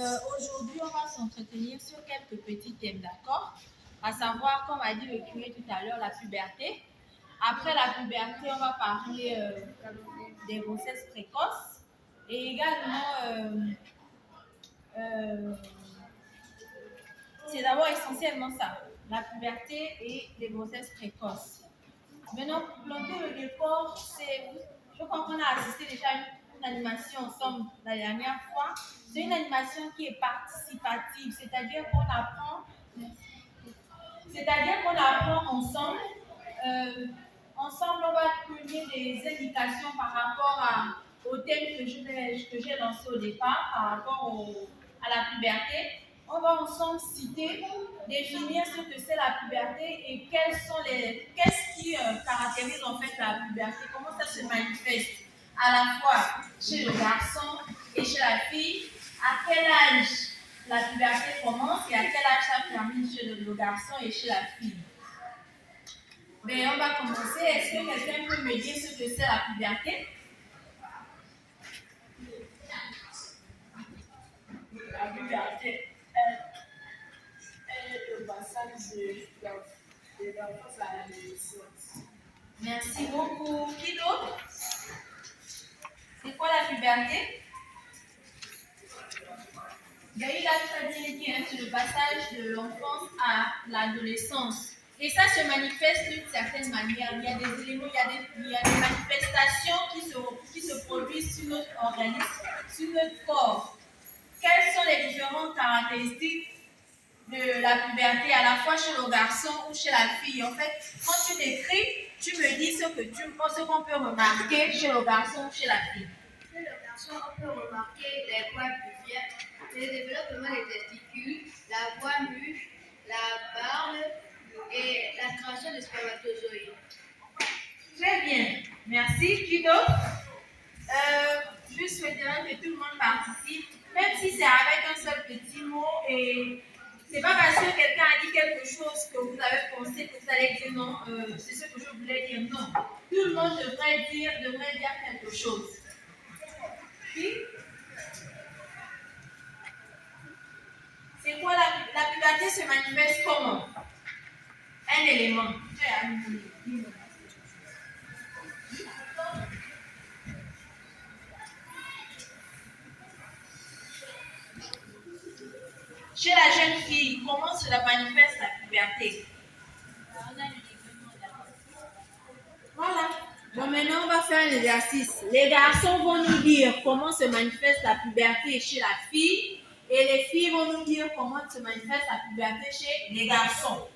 Aujourd'hui, on va s'entretenir sur quelques petits thèmes, d'accord? À savoir, comme a dit le curé tout à l'heure, la puberté. Après la puberté, on va parler des grossesses précoces et également, c'est d'abord essentiellement ça, la puberté et les grossesses précoces. Maintenant, pour planter le décor, je crois qu'on a assisté déjà à une animation ensemble la dernière fois. C'est une animation qui est participative, c'est-à-dire qu'on apprend ensemble. Ensemble, on va donner des indications par rapport au thème que j'ai lancé au départ, par rapport à la puberté. On va ensemble citer, définir ce que c'est la puberté et qu'est-ce qui caractérise en fait la puberté, comment ça se manifeste à la fois chez le garçon et chez la fille, à quel âge la puberté commence et à quel âge ça termine chez le garçon et chez la fille. Ben, on va commencer. Est-ce que quelqu'un peut me dire ce que c'est la puberté? La puberté est le passage de l'enfance à l'adolescence. Merci beaucoup. Qui d'autre? C'est quoi la puberté? Gaïla a bien dit, c'est le passage de l'enfance à l'adolescence. Et ça se manifeste d'une certaine manière. Il y a des éléments, il y a des manifestations qui se produisent sur notre organisme, sur notre corps. Quelles sont les différentes caractéristiques de la puberté, à la fois chez le garçon ou chez la fille? En fait, quand tu décris, tu me dis ce qu'on peut remarquer chez le garçon ou chez la fille. Chez le garçon, on peut remarquer les voies pubiennes, le développement des testicules, la voie mûre, la barbe et la création des spermatozoïdes. Très bien, merci. Qui d'autre? Je souhaiterais que tout le monde participe, même si c'est avec un seul petit mot, et c'est pas parce que quelqu'un a dit quelque chose que vous avez pensé que vous allez dire non, c'est ce que je voulais dire. Non, tout le monde devrait dire quelque chose. Qui? C'est quoi la puberté se manifeste comment? Un élément. Chez la jeune fille, comment cela manifeste la puberté? Voilà. Bon, maintenant, on va faire un exercice. Les garçons vont nous dire comment se manifeste la puberté chez la fille et les filles vont nous dire comment se manifeste la puberté chez les garçons.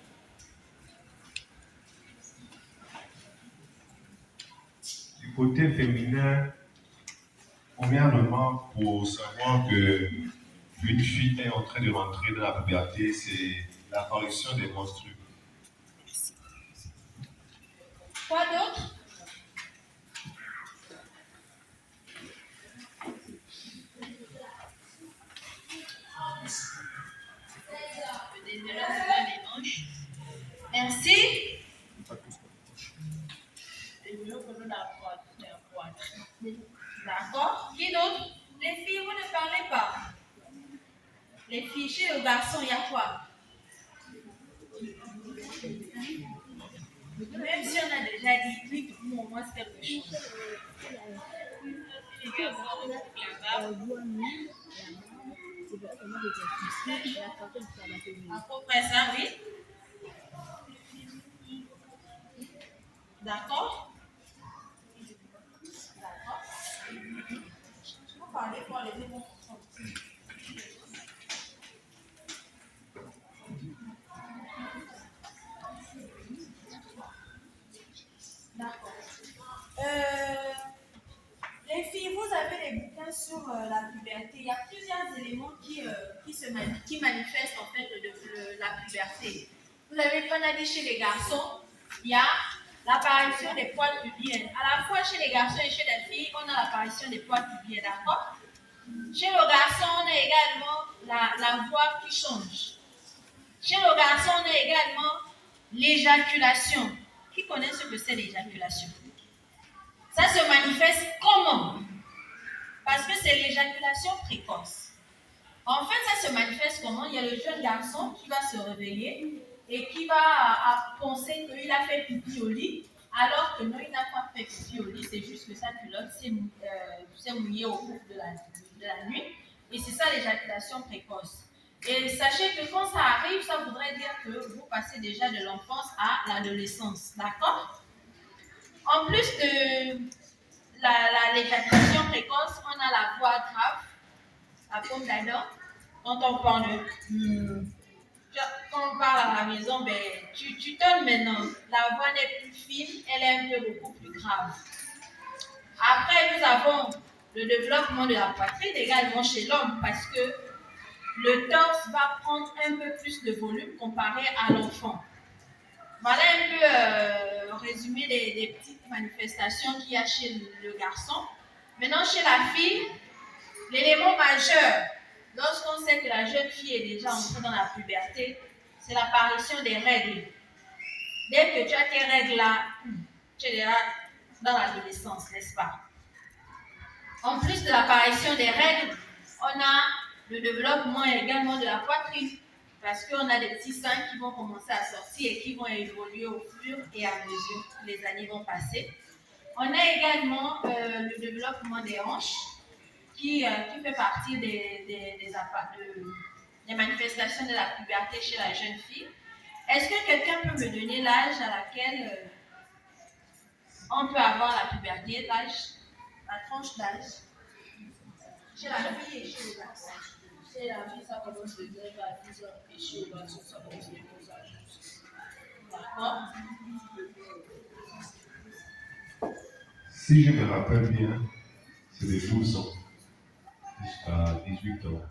Du côté féminin, premièrement, pour savoir que une fille est en train de rentrer dans la puberté, c'est l'apparition des menstrues. Quoi d'autre? Le développement des hanches. Merci. Le développement de la poitrine. D'accord. Qui d'autre? Les filles, vous ne parlez pas. Les filles, chez le garçon, il y a quoi? Même si on a déjà dit oui, pour moi, c'est quelque chose. À peu près ça, oui. D'accord? D'accord. Vous parlez pour les deux. D'accord. Les filles, vous avez des bouquins sur la puberté. Il y a plusieurs éléments qui manifestent en fait la puberté. On a dit chez les garçons, il y a l'apparition des poils pubiens. À la fois chez les garçons et chez les filles, on a l'apparition des poils pubiens, d'accord? Chez le garçon, on a également la voix qui change. Chez le garçon, on a également l'éjaculation. Qui connaît ce que c'est l'éjaculation? Ça se manifeste comment? Parce que c'est l'éjaculation précoce. En fait, ça se manifeste comment? Il y a le jeune garçon qui va se réveiller et qui va penser qu'il a fait pipi au lit, alors que non, il n'a pas fait pipi au lit, c'est juste que sa culotte s'est mouillée au cours de la nuit. Et c'est ça l'éjaculation précoce. Et sachez que quand ça arrive, ça voudrait dire que vous passez déjà de l'enfance à l'adolescence. D'accord? En plus de l'éjaculation précoce, on a la voix grave, la pomme d'Adam. Quand on parle quand on parle à la maison, ben, tu donnes maintenant. La voix n'est plus fine, elle est un peu beaucoup plus grave. Après, nous avons le développement de la poitrine également chez l'homme parce que le torse va prendre un peu plus de volume comparé à l'enfant. Voilà un peu résumé des petites manifestations qu'il y a chez le garçon. Maintenant, chez la fille, l'élément majeur, lorsqu'on sait que la jeune fille est déjà entrée dans la puberté, c'est l'apparition des règles. Dès que tu as tes règles là, tu es déjà dans l'adolescence, n'est-ce pas? En plus de l'apparition des règles, on a le développement également de la poitrine, parce qu'on a des petits seins qui vont commencer à sortir et qui vont évoluer au fur et à mesure que les années vont passer. On a également le développement des hanches, qui fait partie des manifestations de la puberté chez la jeune fille. Est-ce que quelqu'un peut me donner l'âge à laquelle on peut avoir la puberté, la tranche d'âge? Chez la fille et chez le garçon. Chez la fille, ça commence de 9 à 10 ans et chez le garçon, ça commence de 11 à 12. D'accord. Si je me rappelle bien, c'est de 12 ans jusqu'à 18 ans.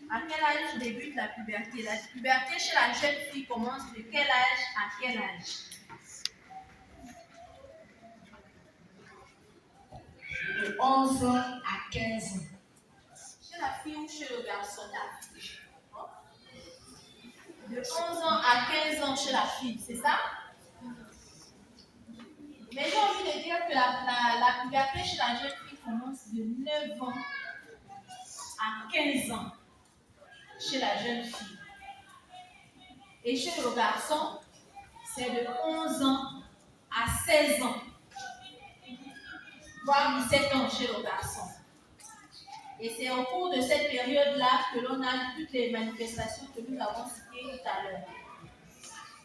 À quel âge débute la puberté? La puberté chez la jeune fille commence de quel âge à quel âge? De 11 ans à 15 ans. Chez la fille ou chez le garçon? De 11 ans à 15 ans chez la fille, c'est ça? Mais j'ai envie de dire que la puberté chez la jeune fille commence de 9 ans à 15 ans chez la jeune fille. Et chez le garçon, c'est de 11 ans à 16 ans, voire 17 ans chez le garçon. Et c'est au cours de cette période-là que l'on a toutes les manifestations que nous avons citées tout à l'heure.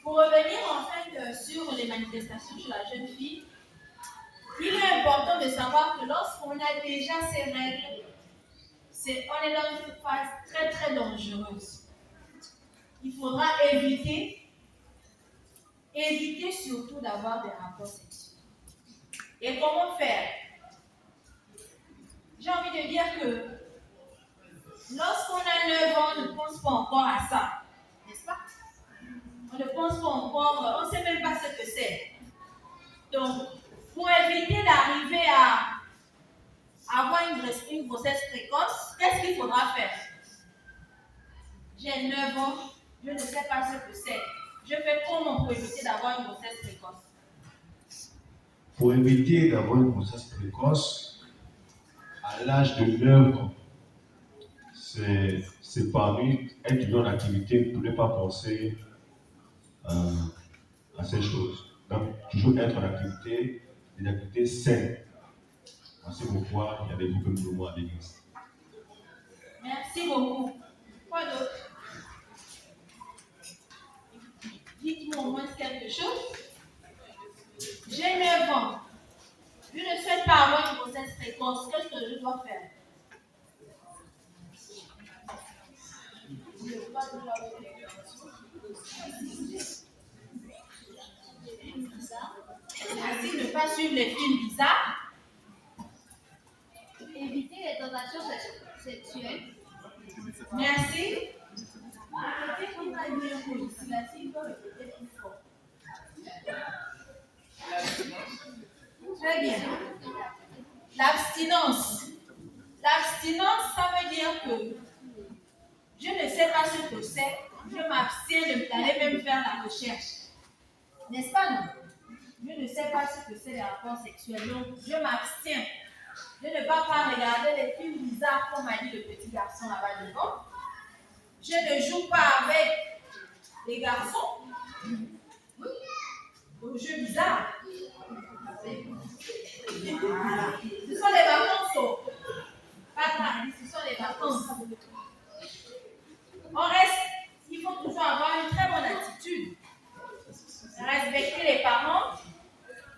Pour revenir en fait sur les manifestations chez la jeune fille, il est important de savoir que lorsqu'on a déjà ces règles, on est dans une phase très très dangereuse. Il faudra éviter surtout d'avoir des rapports sexuels. Et comment faire? J'ai envie de dire que lorsqu'on a 9 ans, on ne pense pas encore à ça, n'est-ce pas? On ne pense pas encore, on ne sait même pas ce que c'est. Donc, pour éviter d'arriver à avoir une grossesse précoce, qu'est-ce qu'il faudra faire? J'ai 9 ans, je ne sais pas ce que c'est. Je fais comment pour éviter d'avoir une grossesse précoce? Pour éviter d'avoir une grossesse précoce, à l'âge de 9 ans, c'est parmi être toujours en activité pour ne pas penser à ces choses. Donc, toujours être en activité, des activités saines. C'est pourquoi il y a des groupes de moi à l'église. Merci beaucoup. Quoi d'autre? Dites-moi au moins quelque chose. J'ai 9 ans. Je ne souhaite pas avoir une grossesse précoce. Qu'est-ce que je dois faire? Merci de ne pas suivre les films bizarres. Éviter les tentations sexuelles. Merci. Très bien. L'abstinence. L'abstinence, ça veut dire que je ne sais pas ce que c'est, je m'abstiens d'aller même faire la recherche. N'est-ce pas, non? Je ne sais pas ce que c'est les rapports sexuels, donc je m'abstiens de ne pas regarder les films bizarres comme m'a dit le petit garçon là-bas devant. Je ne joue pas avec les garçons aux jeux bizarres. Voilà. Ce sont les vacances. Pas paradis, ce sont les vacances. On reste, il faut toujours avoir une très bonne attitude. Respecter les parents,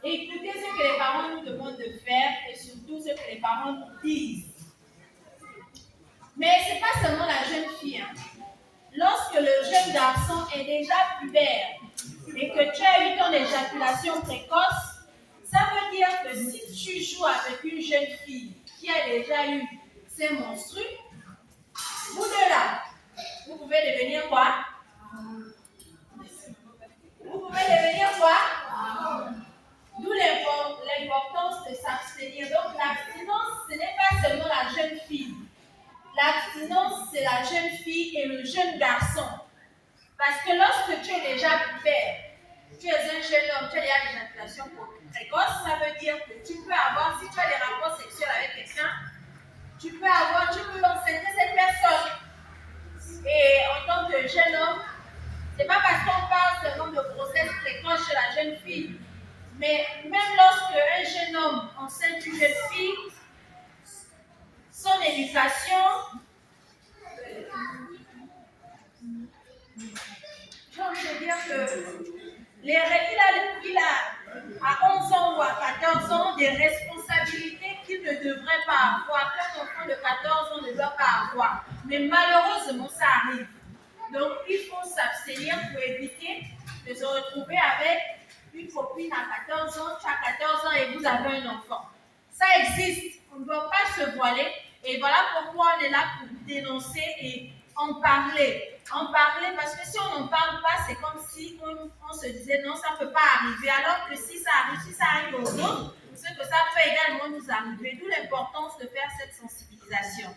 écouter ce que les parents nous demandent de faire et surtout ce que les parents nous disent. Mais ce n'est pas seulement la jeune fille. Hein. Lorsque le jeune garçon est déjà pubère et que tu as eu ton éjaculation précoce, ça veut dire que si tu joues avec une jeune fille qui a déjà eu ses menstrues, vous deux là, vous pouvez devenir quoi? Vous pouvez devenir quoi? D'où l'importance de s'abstenir. Donc l'abstinence, ce n'est pas seulement la jeune fille. L'abstinence, c'est la jeune fille et le jeune garçon. Parce que lorsque tu es déjà pubère, tu es un jeune homme, tu as déjà l'éjaculation précoce, ça veut dire que tu peux avoir, si tu as des rapports sexuels avec quelqu'un, tu peux enceinte cette personne. Et en tant que jeune homme, c'est pas parce qu'on parle seulement de grossesse précoce chez la jeune fille, mais même lorsque un jeune homme enceinte une jeune fille, son éducation, j'ai envie de dire que il a à 11 ans ou à 14 ans des responsabilités qu'il ne devrait pas avoir, qu'un enfant de 14 ans ne doit pas avoir. Mais malheureusement, ça arrive. Donc, il faut s'abstenir pour éviter de se retrouver avec une copine à 14 ans, tu as 14 ans et vous avez un enfant. Ça existe. On ne doit pas se voiler. Et voilà pourquoi on est là pour dénoncer et en parler. En parler parce que si on n'en parle pas, c'est comme si on se disait non, ça ne peut pas arriver. Alors que si ça arrive aux autres, c'est que ça peut également nous arriver. D'où l'importance de faire cette sensibilisation.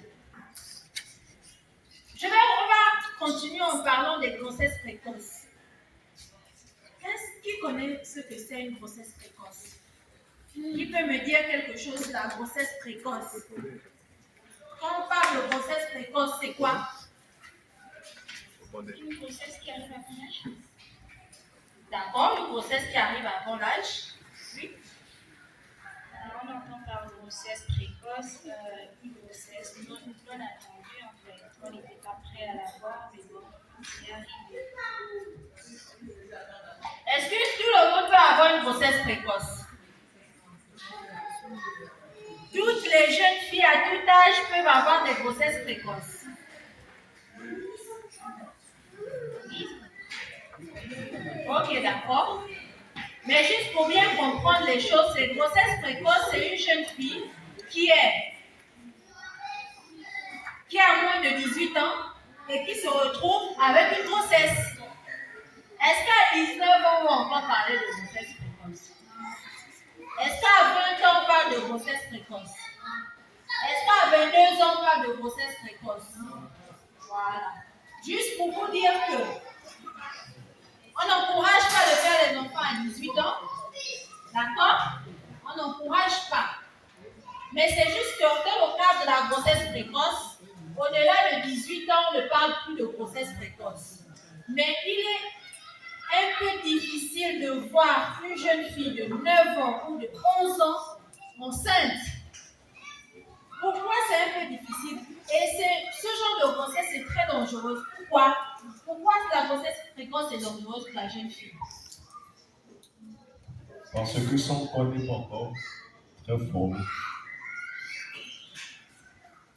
On va continuer en parlant des grossesses précoces. Qui connaît ce que c'est une grossesse précoce? Qui peut me dire quelque chose sur la grossesse précoce? Quand on parle de grossesse précoce, c'est quoi? Une grossesse qui arrive avant l'âge. D'accord, une grossesse qui arrive avant l'âge. Oui. On entend par grossesse précoce, une grossesse non attendue en fait. On n'était pas prêt à la voir, mais bon, c'est arrivé. Est-ce que tout le monde peut avoir une grossesse précoce? Toutes les jeunes filles à tout âge peuvent avoir des grossesses précoces. Ok, d'accord. Mais juste pour bien comprendre les choses, les grossesses précoces, c'est une jeune fille qui a moins de 18 ans et qui se retrouve avec une grossesse. Est-ce qu'à 19 ans, on va encore parler de grossesse précoce? Est-ce qu'à 20 ans, on parle de grossesse précoce? Est-ce qu'à 22 ans, on parle de grossesse précoce? Voilà. Juste pour vous dire que on n'encourage pas de faire les enfants à 18 ans. D'accord? On n'encourage pas. Mais c'est juste que dans le cadre de la grossesse précoce, au-delà de 18 ans, on ne parle plus de grossesse précoce. Mais il est un peu difficile de voir une jeune fille de 9 ans ou de 11 ans enceinte. Pourquoi c'est un peu difficile? Et ce genre de grossesse est très dangereuse. Pourquoi? Pourquoi la grossesse précoce est dangereuse pour la jeune fille? Parce que son corps n'est pas encore très formé.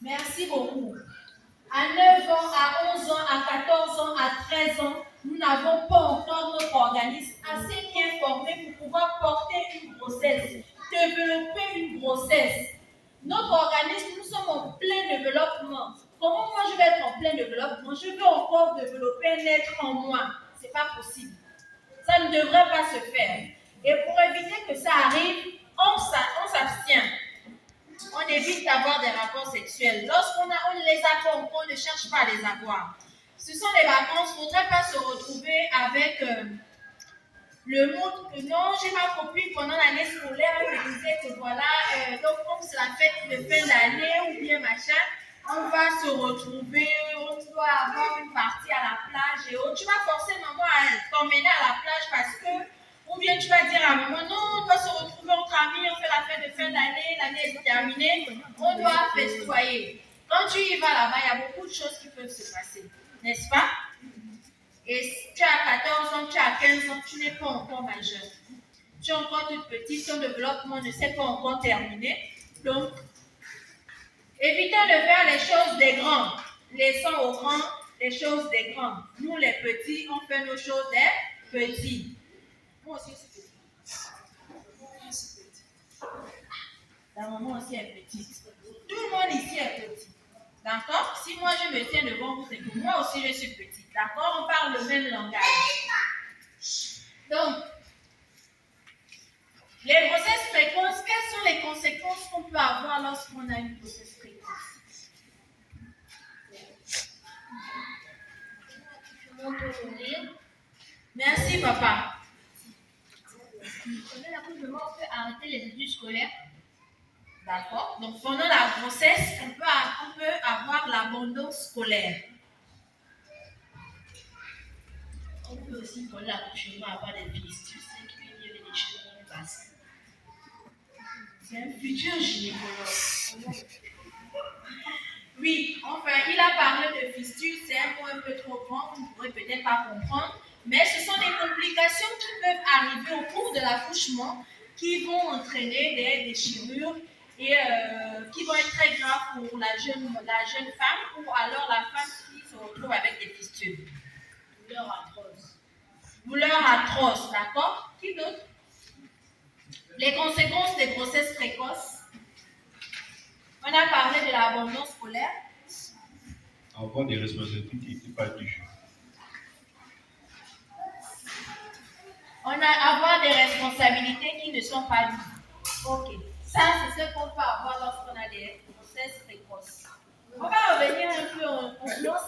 Merci beaucoup. À 9 ans, à 11 ans, à 14 ans, à 13 ans, nous n'avons pas encore notre organisme assez bien formé pour pouvoir porter une grossesse, développer une grossesse. Notre organisme, nous sommes en plein développement. Comment moi je vais être en plein développement? Je veux encore développer un être en moi. Ce n'est pas possible. Ça ne devrait pas se faire. Et pour éviter que ça arrive, on s'abstient. On évite d'avoir des rapports sexuels. Lorsqu'on ne les a pas, on ne cherche pas à les avoir. Ce sont des vacances, il ne faudrait pas se retrouver avec le montre que non, j'ai ma copine pendant l'année scolaire, elle me disait que voilà, donc comme c'est la fête de fin d'année ou bien machin, on va se retrouver, on doit avoir une partie à la plage et autres. Tu vas forcer maman à t'emmener à la plage parce que, ou bien tu vas dire à maman, non, on doit se retrouver entre amis, on fait la fête de fin d'année, l'année est terminée, on doit festoyer. Quand tu y vas là-bas, il y a beaucoup de choses qui peuvent se passer, n'est-ce pas? Et si tu as 14 ans, tu as 15 ans, tu n'es pas encore majeur. Tu es encore toute petite, ton développement ne s'est pas encore terminé. Donc, évitons de faire les choses des grands. Laissons aux grands les choses des grands. Nous, les petits, on fait nos choses des petits. Moi aussi, je suis petite. La maman aussi est petite. Tout le monde ici est petit. D'accord? Si moi je me tiens devant vous, c'est que moi aussi je suis petite. D'accord? On parle le même langage. Donc, les grossesses précoces, quelles sont les conséquences qu'on peut avoir lorsqu'on a une grossesse précoce? Merci, papa. Pendant l'accouchement, on peut arrêter les études scolaires. D'accord? Donc, pendant la grossesse, on peut avoir l'abandon scolaire. On peut aussi, pendant l'accouchement, avoir des blessures, c'est qu'il y avait des choses dans le bassin. C'est un futur gynécologue. Oui, enfin, il a parlé de fistule, c'est un mot un peu trop grand, vous ne pourrez peut-être pas comprendre, mais ce sont des complications qui peuvent arriver au cours de l'accouchement qui vont entraîner des déchirures et qui vont être très graves pour la jeune femme ou alors la femme qui se retrouve avec des fistules. Douleur atroce. Douleur atroce, d'accord? Qui d'autre? Les conséquences des grossesses précoces. On a parlé de l'abandon scolaire. Avoir des responsabilités qui n'étaient pas du jeu. On a avoir des responsabilités qui ne sont pas dues. Ok. Ça, c'est ce qu'on peut avoir lorsqu'on a des grossesses précoces. On va revenir un peu en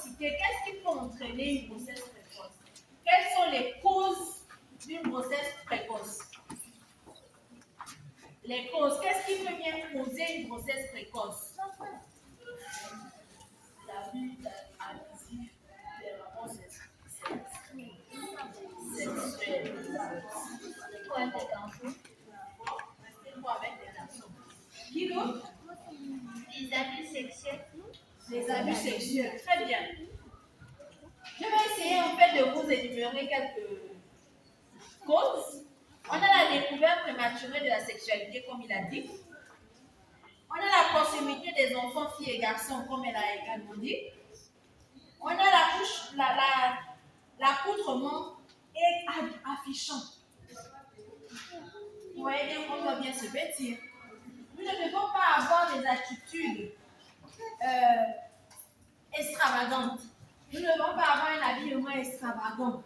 citer. Qu'est-ce qui peut entraîner une grossesse précoce? Quelles sont les causes d'une grossesse précoce? Les causes. Qu'est-ce qui peut bien causer une grossesse précoce? L'abus abusif des rapports sexuels. Quoi, des garçons? Restez quoi avec les garçons? Qui d'autre? Les abus sexuels. Les abus sexuels. Très bien. Je vais essayer en fait de vous énumérer quelques causes. On a la découverte prématurée de la sexualité, comme il a dit. On a la proximité des enfants, filles et garçons, comme elle a également dit. On a l'accoutrement affichant. Vous voyez bien qu'on doit bien se vêtir. Nous ne devons pas avoir des attitudes extravagantes. Nous ne devons pas avoir un habillement extravagant.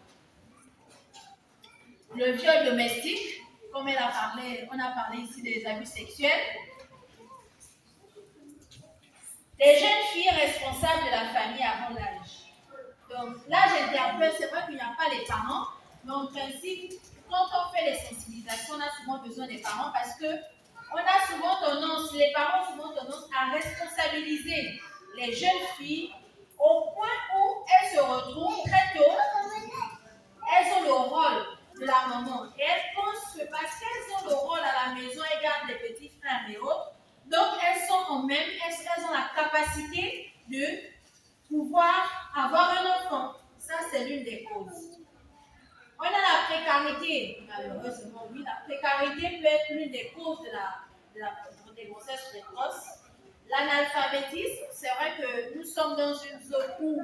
Le viol domestique, comme on a parlé ici des abus sexuels. Les jeunes filles responsables de la famille avant l'âge. Donc, l'âge interpelle, c'est vrai qu'il n'y a pas les parents, mais en principe, quand on fait les sensibilisations, on a souvent besoin des parents parce que les parents ont souvent tendance à responsabiliser les jeunes filles au point où elles se retrouvent très tôt. Elles ont le rôle de la maman et elles pensent que parce qu'elles ont le rôle à la maison, elles gardent les petits frères et autres, donc elles ont la capacité de pouvoir avoir un enfant. Ça, c'est l'une des causes. On a la précarité, malheureusement, oui, la précarité peut être l'une des causes des grossesses précoces. L'analphabétisme, c'est vrai que nous sommes dans une zone où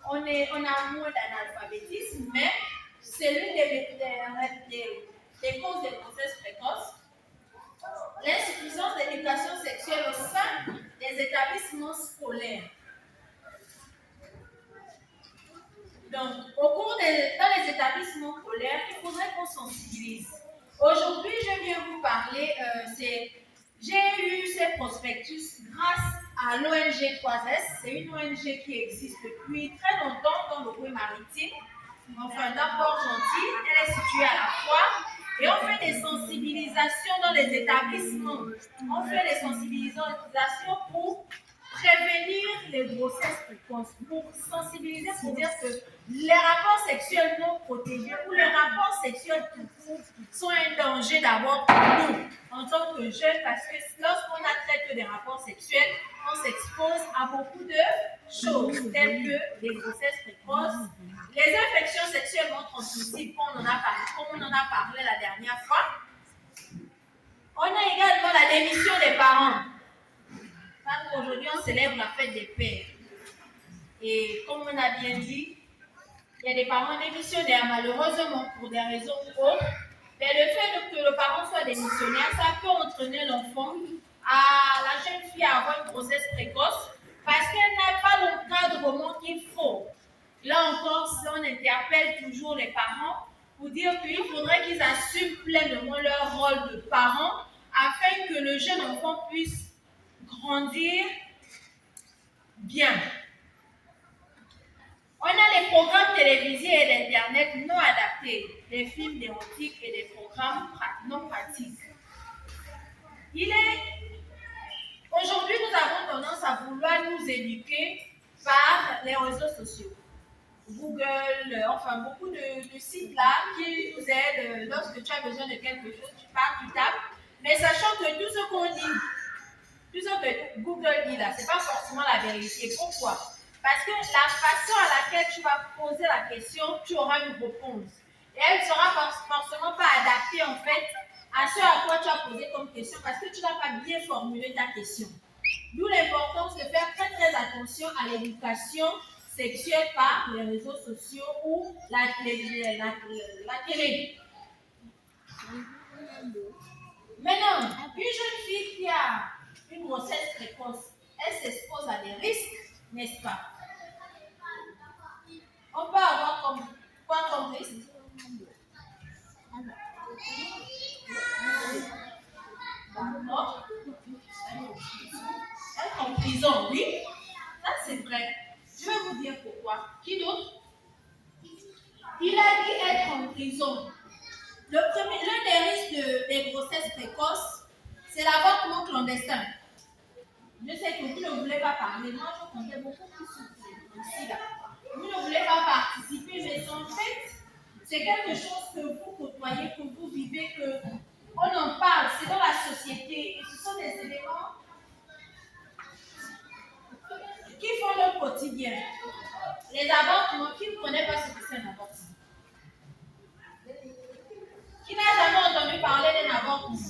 on a moins d'analphabétisme, mais c'est l'une des causes des grossesses précoces. L'insuffisance d'éducation sexuelle au sein des établissements scolaires. Donc, dans les établissements scolaires, il faudrait qu'on sensibilise. Aujourd'hui, je viens vous parler, j'ai eu ces prospectus grâce à l'ONG 3S. C'est une ONG qui existe depuis très longtemps dans le coin maritime. enfin d'un port gentil. Elle est située à la Foire. Et on fait des sensibilisations dans les établissements. On fait des sensibilisations pour prévenir les grossesses précoces, pour sensibiliser, pour dire que les rapports sexuels non protégés ou les rapports sexuels tout court sont un danger d'abord pour nous en tant que jeunes, parce que lorsqu'on a traité des rapports sexuels, on s'expose à beaucoup de choses telles que les grossesses précoces, les infections sexuellement transmissibles, comme on en a parlé la dernière fois. On a également la démission des parents. Aujourd'hui, on célèbre la fête des pères. Et comme on a bien dit, il y a des parents démissionnaires, malheureusement, pour des raisons autres. Mais le fait que le parent soit démissionnaire, ça peut entraîner l'enfant la jeune fille à avoir une grossesse précoce parce qu'elle n'a pas le cadre qu'il faut. Là encore, on interpelle toujours les parents pour dire qu'il faudrait qu'ils assument pleinement leur rôle de parents afin que le jeune enfant puisse grandir bien. On a les programmes télévisés et d'Internet non adaptés, des films érotiques et des programmes non pratiques. Aujourd'hui, nous avons tendance à vouloir nous éduquer par les réseaux sociaux. Google, enfin beaucoup de sites là qui nous aident lorsque tu as besoin de quelque chose, tu pars, tu tapes, mais sachant que tout ce qu'on dit, tout ce que Google dit là, ce n'est pas forcément la vérité. Pourquoi? Parce que la façon à laquelle tu vas poser la question, tu auras une réponse. Et elle ne sera forcément pas adaptée en fait à ce à quoi tu as posé comme question parce que tu n'as pas bien formulé ta question. D'où l'importance de faire très très attention à l'éducation sexuelle par les réseaux sociaux ou la télé. Maintenant, une jeune fille qui a une grossesse précoce, elle s'expose à des risques, n'est-ce pas? On peut avoir quoi comme risque? D'accord. Être en prison, oui. Ça, c'est vrai. Je vais vous dire pourquoi. Qui d'autre? Il a dit être en prison. L'un des risques des grossesses précoces, c'est l'avortement clandestin. Je sais que vous ne voulez pas parler. Moi, je comptais beaucoup plus sur ici, là. Vous ne voulez pas participer, mais en fait, c'est quelque chose que vous côtoyez, que vous vivez, qu'on en parle. C'est dans la société. Et ce sont des éléments qui font le quotidien. Les avortements, qui ne connaît pas ce que c'est un avortement? Qui n'a jamais entendu parler d'un avortement?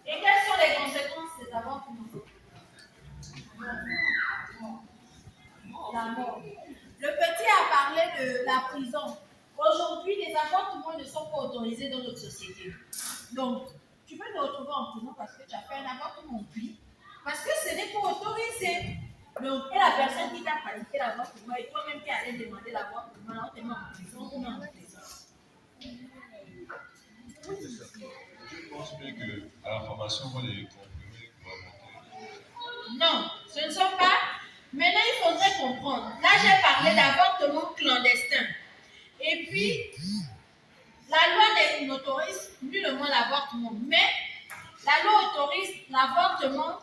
Et quelles sont les conséquences des avortements? La mort. Le petit a parlé de la prison. Aujourd'hui, les avortements ne sont pas autorisés dans notre société. Donc, tu peux te retrouver en prison parce que tu as fait un avortement, oui. Parce que ce n'est pas autorisé. Donc, et la personne qui t'a pratiqué l'avortement et toi-même qui allais demander l'avortement, là, on te met en prison ou non en prison. Je pense bien qu'à la formation, on va les comprimés pour avorter. Non, ce ne sont pas. Maintenant, il faudrait comprendre. Là, j'ai parlé d'avortement clandestin. Et puis, la loi n'autorise nullement l'avortement. Mais la loi autorise l'avortement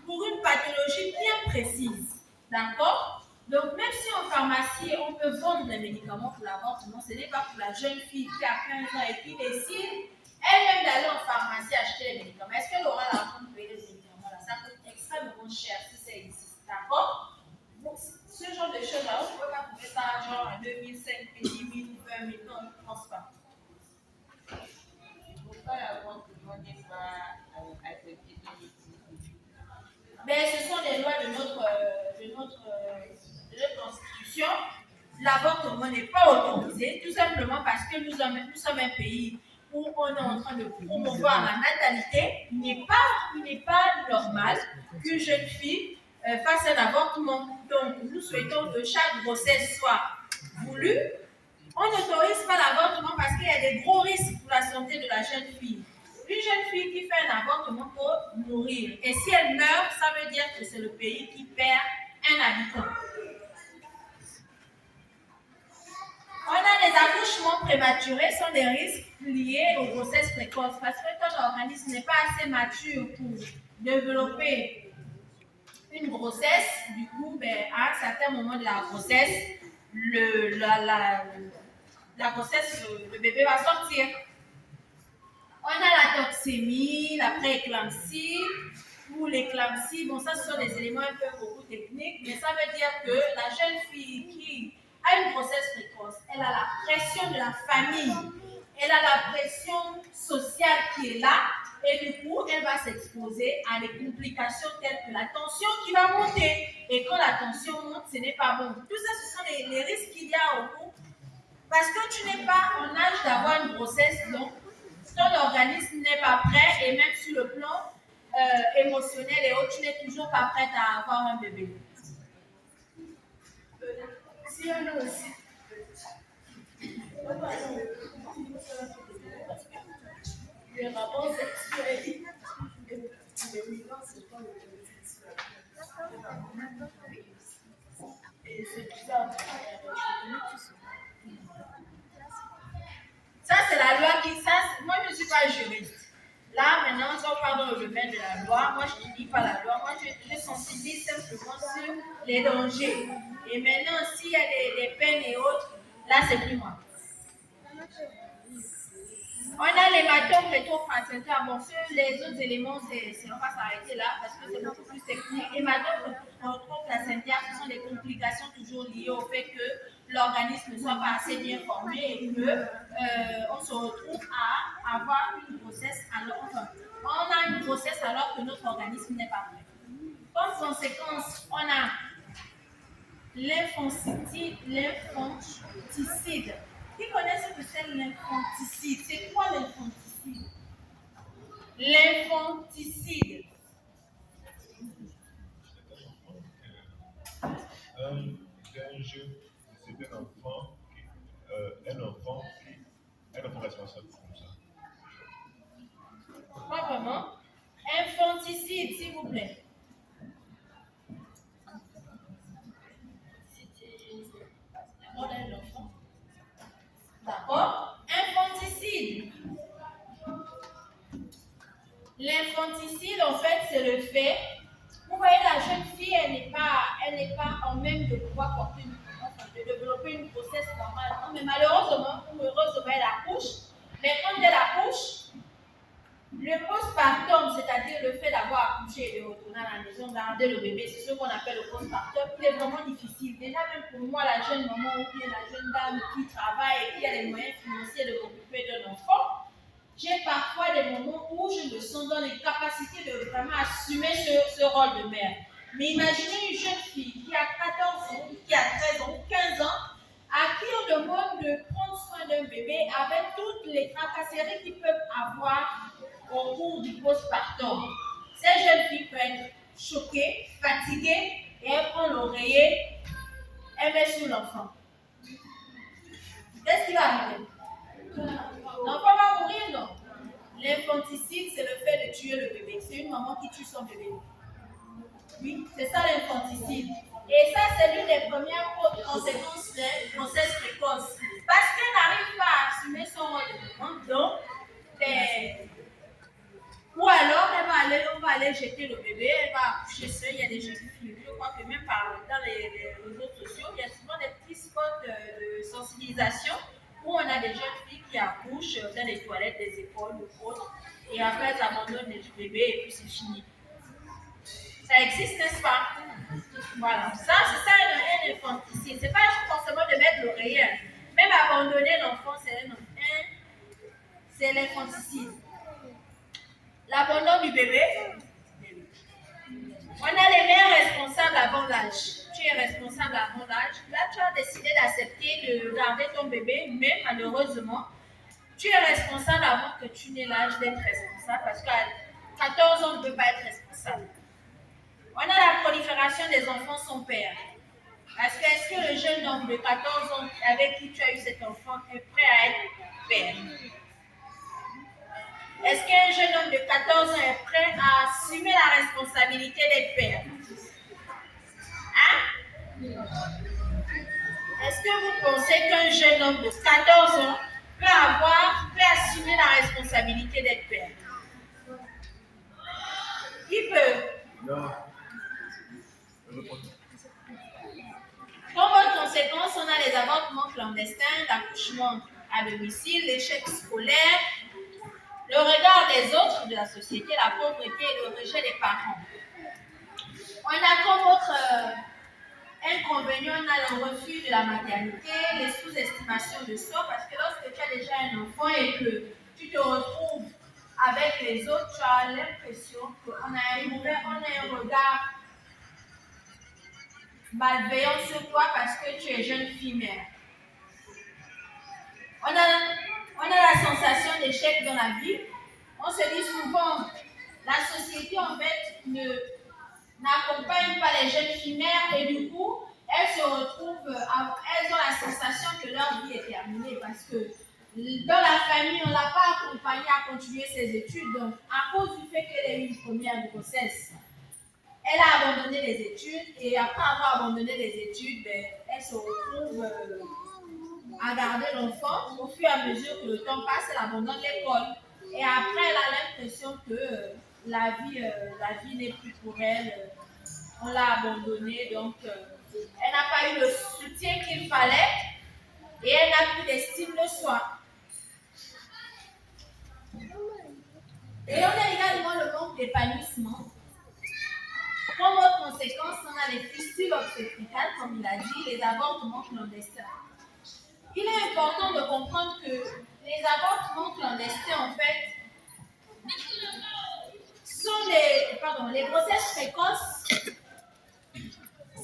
pour une pathologie bien précise. D'accord? Donc, même si en pharmacie, on peut vendre des médicaments pour l'avortement, ce n'est pas pour la jeune fille qui a 15 ans et qui décide elle-même d'aller en pharmacie acheter les médicaments. Est-ce qu'elle aura l'argent de payer les médicaments là? Ça coûte extrêmement cher si ça existe. D'accord? Donc, ce genre de choses-là, on ne peut pas trouver ça genre à 2000, 5000, 10 000, 20 000. Non, je ne pense pas. Pourquoi l'avortement n'est pas accepté dans le pays? Mais ce sont les lois de notre constitution. L'avortement n'est pas autorisé, tout simplement parce que nous sommes un pays où on est en train de promouvoir la natalité. Il n'est pas normal qu'une jeune fille fasse un avortement. Donc, nous souhaitons que chaque grossesse soit voulue. On n'autorise pas l'avortement parce qu'il y a des gros risques pour la santé de la jeune fille. Une jeune fille qui fait un avortement peut mourir. Et si elle meurt, ça veut dire que c'est le pays qui perd un habitant. On a des accouchements prématurés, sont des risques liés aux grossesses précoces parce que ton organisme n'est pas assez mature pour développer une grossesse. Du coup, à un certain moment de la grossesse, la grossesse, le bébé va sortir. On a la toxémie, la pré-éclampsie ou l'éclampsie. Bon, ça, ce sont des éléments un peu beaucoup techniques, mais ça veut dire que la jeune fille qui a une grossesse précoce, elle a la pression de la famille, elle a la pression sociale qui est là, et du coup, elle va s'exposer à des complications telles que la tension qui va monter. Et quand la tension monte, ce n'est pas bon. Tout ça, ce sont les risques qu'il y a au cours. Parce que tu n'es pas en âge d'avoir une grossesse, donc ton organisme n'est pas prêt, et même sur le plan émotionnel et autres, tu n'es toujours pas prête à avoir un bébé. Si on a aussi. Le rapport sexuel et les migrants, c'est pas le sexuel. Et c'est bizarre. Ça, c'est la loi qui. Moi, je ne suis pas juriste. Là, maintenant, si on parle dans le domaine de la loi, moi, je ne lis pas la loi. Moi, je sensibilise simplement sur les dangers. Et maintenant, s'il y a des peines et autres, là, c'est plus moi. On a l'hématome rétroplacentaire. Bon, sur les autres éléments, on va s'arrêter là parce que c'est beaucoup plus technique. Hématome rétroplacentaire, ce sont des complications toujours liées au fait que l'organisme ne soit pas assez bien formé et que on se retrouve à avoir une grossesse on a une grossesse alors que notre organisme n'est pas prêt. Comme conséquence, on a l'infanticide. Qui connaît ce que c'est l'infanticide? C'est quoi l'infanticide? L'infanticide. Un jeu, c'est un enfant responsable comme ça. Pas vraiment. Infanticide, s'il vous plaît. La mort d'un enfant. D'accord? Infanticide. L'infanticide, en fait, c'est le fait. Vous voyez, la jeune fille, elle n'est pas en même de pouvoir porter de développer une grossesse normale. Non, mais malheureusement, ou heureusement, elle accouche. Mais quand elle accouche, le postpartum, c'est-à-dire le fait d'avoir accouché et de retourner à la maison, garder le bébé, c'est ce qu'on appelle le postpartum, il est vraiment difficile. Déjà, même pour moi, la jeune maman ou bien la jeune dame qui travaille et qui a les moyens financiers de s'occuper d'un enfant, j'ai parfois des moments où je me sens dans les capacités de vraiment assumer ce rôle de mère. Mais imaginez une jeune fille qui a 14 ans, qui a 13 ans, 15 ans, à qui on demande de prendre soin d'un bébé avec toutes les tracasseries qu'ils peuvent avoir au cours du postpartum. Cette jeune fille peut être choquée, fatiguée, et elle prend l'oreiller, elle met sur l'enfant. Qu'est-ce qui va arriver? L'enfant va mourir, non? L'infanticide, c'est le fait de tuer le bébé. C'est une maman qui tue son bébé. Oui, c'est ça l'infanticide. Et ça, c'est l'une des premières conséquences de grossesse précoce. Parce qu'elle n'arrive pas à assumer son rôle de maman. Donc, ou alors, on va aller jeter le bébé, elle va accoucher seule. Il y a des jeunes filles. Je crois que même dans les réseaux sociaux, il y a souvent des petits spots de sensibilisation où on a des jeunes filles qui accouchent dans les toilettes des écoles ou autres, et après elles abandonnent les bébés et puis c'est fini. Ça existe, n'est-ce pas? Voilà, ça c'est ça un infanticide. C'est pas forcément de mettre l'oreiller. Même abandonner l'enfant, c'est l'infanticide. L'abandon du bébé. On a les mères responsables avant l'âge. Tu es responsable avant l'âge. Là, tu as décidé d'accepter de garder ton bébé, mais malheureusement, tu es responsable avant que tu n'aies l'âge d'être responsable parce qu'à 14 ans, on ne peut pas être responsable. On a la prolifération des enfants sans père. Parce que est-ce que le jeune homme de 14 ans avec qui tu as eu cet enfant est prêt à être père? Est-ce qu'un jeune homme de 14 ans est prêt à assumer la responsabilité d'être père? Hein? Est-ce que vous pensez qu'un jeune homme de 14 ans peut assumer la responsabilité d'être père? Qui peut? Non. Comme autre conséquence, on a les avortements clandestins, l'accouchement à domicile, l'échec scolaire, le regard des autres de la société, la pauvreté et le rejet des parents. On a comme autre inconvénient, on a le refus de la maternité, les sous-estimations de soi, parce que lorsque tu as déjà un enfant et que tu te retrouves avec les autres, tu as l'impression qu'on a un regard malveillant sur toi parce que tu es jeune fille mère. On a la sensation d'échec dans la vie. On se dit souvent, la société en fait n'accompagne pas les jeunes filles mères et du coup, elles se retrouvent, elles ont la sensation que leur vie est terminée parce que dans la famille, on ne l'a pas accompagnée à continuer ses études. Donc, à cause du fait qu'elle ait eu une première grossesse, elle a abandonné les études et après avoir abandonné les études, elle se retrouve à garder l'enfant. Au fur et à mesure que le temps passe, elle abandonne l'école. Et après, elle a l'impression que la vie n'est plus pour elle. On l'a abandonnée, donc elle n'a pas eu le soutien qu'il fallait et elle n'a plus d'estime de soi. Et on a également le manque d'épanouissement. Comme autre conséquence, on a les fistules obstétricales, comme il a dit, les avortements clandestins. Il est important de comprendre que les avortements clandestins, en fait, sont les grossesses précoces.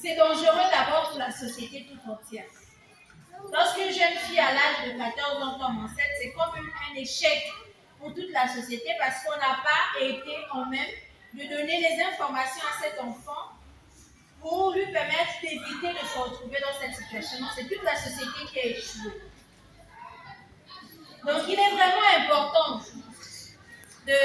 C'est dangereux d'abord pour la société tout entière. Lorsqu'une jeune fille à l'âge de 14 ans tombe enceinte, c'est comme un échec pour toute la société parce qu'on n'a pas été en même de donner les informations à cet enfant pour lui permettre d'éviter de se retrouver dans cette situation. Donc, c'est toute la société qui a échoué. Donc, il est vraiment important de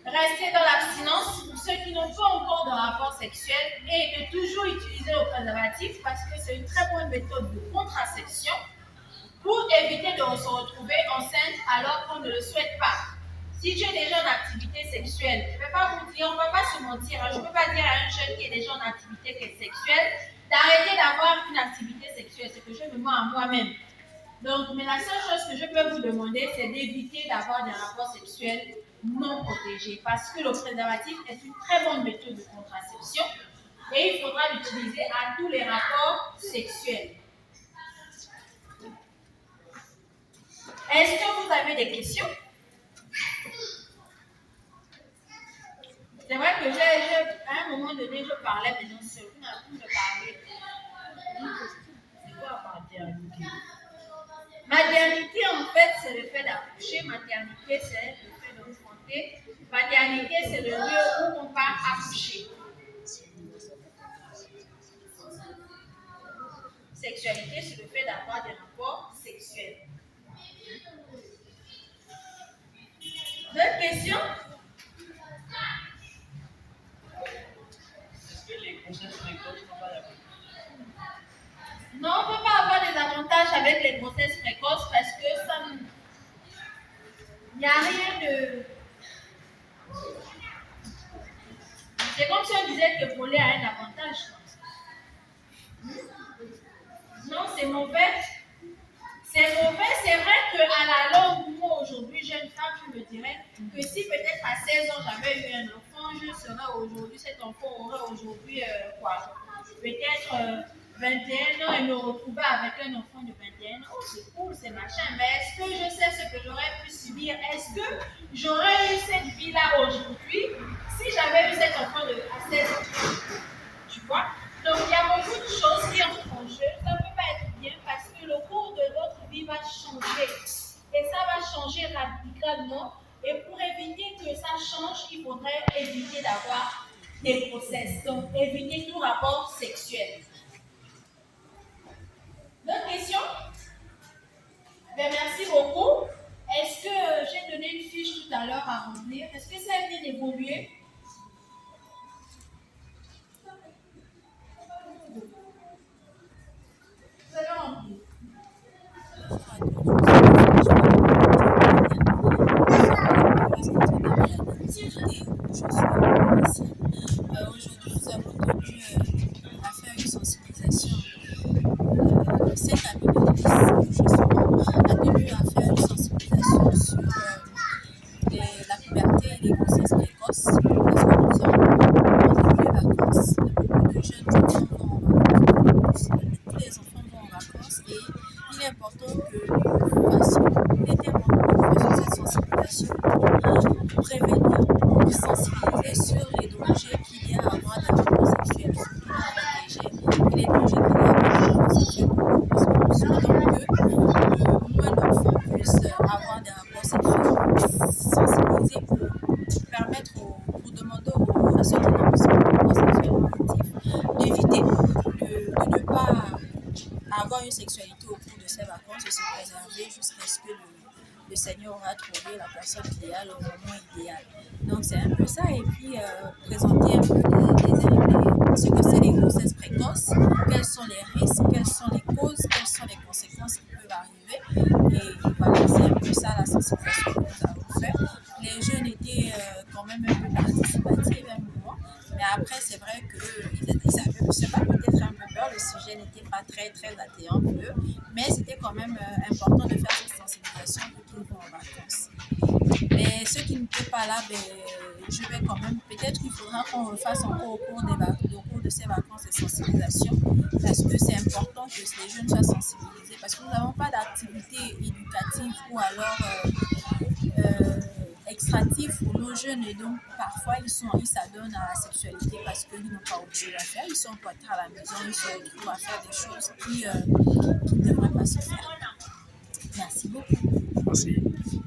rester dans l'abstinence pour ceux qui n'ont pas encore de rapport sexuel et de toujours utiliser le préservatif parce que c'est une très bonne méthode de contraception pour éviter de se retrouver enceinte alors qu'on ne le souhaite pas. Si tu es déjà en activité sexuelle, je ne vais pas vous dire, on ne va pas se mentir, je ne peux pas dire à un jeune qui est déjà en activité sexuelle d'arrêter d'avoir une activité sexuelle, c'est que je me mens à moi-même. Donc, mais la seule chose que je peux vous demander, c'est d'éviter d'avoir des rapports sexuels non protégés parce que le préservatif est une très bonne méthode de contraception et il faudra l'utiliser à tous les rapports sexuels. Est-ce que vous avez des questions? C'est vrai que à un moment donné, je parlais, mais non, c'est vous n'avez plus de parler. C'est quoi maternité? Maternité, en fait, c'est le fait d'accoucher. Maternité, c'est le fait d'enfanter. Maternité, c'est le lieu où on va accoucher. Sexualité, c'est le fait d'avoir des rapports sexuels. D'autres questions? Est-ce que les grossesses précoces n'ont pas d'avantage? Non, on ne peut pas avoir des avantages avec les grossesses précoces parce que ça, il n'y a rien de... C'est comme si on disait que voler a un avantage. Non, c'est mauvais. C'est mauvais. C'est vrai qu'à la longue, moi aujourd'hui, jeune femme, je me dirais que si peut-être à 16 ans j'avais eu un enfant, je serais aujourd'hui, cet enfant aurait aujourd'hui peut-être 21 ans et me retrouver avec un enfant de 21 ans. Oh, c'est cool, c'est machin. Mais est-ce que je sais ce que j'aurais pu subir? Est-ce que j'aurais eu cette vie-là aujourd'hui si j'avais eu cet enfant à 16 ans? Tu vois? Donc, il y a beaucoup de choses qui entrent en jeu. Ça ne peut pas être bien parce que le cours de votre vie va changer. Et ça va changer radicalement. Et pour éviter que ça change, il faudrait éviter d'avoir des grossesses. Donc, éviter tout rapport sexuel. D'autres questions? Bien, merci beaucoup. Est-ce que j'ai donné une fiche que nous fassions. Il était important que nous fassions cette sensibilisation pour prévenir, pour sensibiliser sur les dangers qu'il y a à avoir des rapports sexuels, surtout avec les jeunes, et les dangers qu'il y a à avoir des rapports sexuels. Parce que nous souhaitons que moins d'enfants puissent avoir des rapports sexuels, sensibiliser pour permettre pour demander à ceux qui n'ont pas de rapports sexuels actifs d'éviter de ne pas avoir une sexualité au cours de ses vacances, de se préserver jusqu'à ce que le Seigneur aura trouvé la personne idéale au moment idéal. Donc c'est un peu ça, et puis présenter un peu ce que c'est les grossesses précoces, quels sont les risques, quelles sont les causes, quelles sont les conséquences qui peuvent arriver. Et voilà, c'est un peu ça la sensibilisation que nous avons fait. Les jeunes étaient quand même un peu participatifs à un moment, mais après c'est vrai qu'ils avaient, je sais pas, peut-être un peu peur, le sujet n'était pas très attrayant pour eux, mais c'était quand même important de faire cette sensibilisation pour qu'ils vont en vacances. Mais ceux qui n'étaient pas là, je vais quand même, peut-être qu'il faudra qu'on refasse encore au cours de ces vacances de sensibilisation, parce que c'est important que les jeunes soient sensibilisés, parce que nous n'avons pas d'activité éducative ou alors extractif pour nos jeunes, et donc parfois ils s'adonnent à la sexualité parce qu'ils n'ont pas autre chose à faire, ils sont cloîtrés à la maison, ils se retrouvent à faire des choses qui ne devraient pas se faire. Merci beaucoup. Merci.